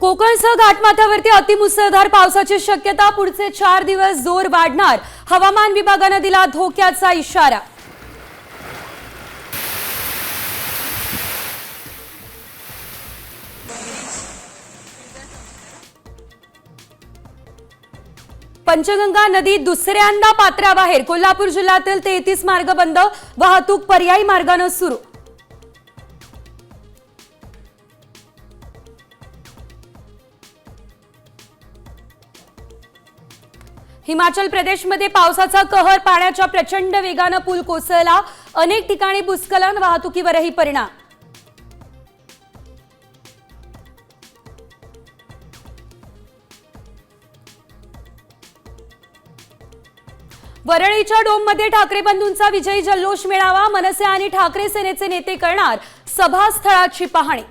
कोकणसह घाटमाथ्यावरती अतिमुसळधार पावसाची शक्यता। पुढचे 4 दिवस जोर वाढणार। हवामान विभागाने दिला धोक्याचा इशारा। पंचगंगा नदी दुसऱ्यांदा पात्राबाहेर। कोल्हापूर जिल्ह्यातील 33 मार्ग बंद, वाहतूक पर्यायी मार्गाने सुरू। हिमाचल प्रदेशमध्ये पावसाचा कहर, पाण्याच्या प्रचंड वेगाने पूल कोसळला। अनेक ठिकाणी भूस्खलन, वाहतुकीवरही परिणाम। वरळीच्या डोममध्ये ठाकरे बंधूंचा विजयी जल्लोष मेळावा। मनसे आणि ठाकरे सेनेचे नेते करणार सभास्थळाची पाहणी।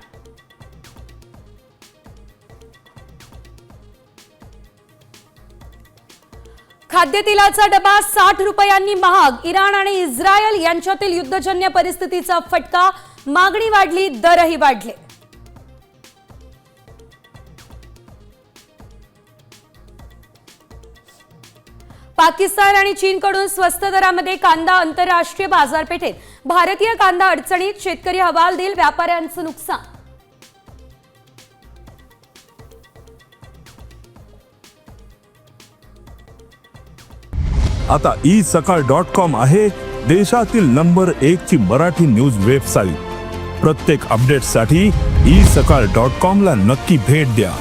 खाद्यतेलाचा डबा 60 रुपयांनी महाग। इराण आणि इस्रायल यांच्यातील युद्धजन्य परिस्थितीचा फटका। मागणी वाढली, दरही वाढले। पाकिस्तान आणि चीनकडून स्वस्त दरामध्ये कांदा आंतरराष्ट्रीय बाजारपेठेत। भारतीय कांदा अडचणीत, शेतकरी हवाल देईल, व्यापाऱ्यांचं नुकसान। आता isakal.com आहे देशातील नंबर 1 ची मराठी न्यूज वेबसाईट। प्रत्येक अपडेटसाठी isakal.com ला नक्की भेट द्या।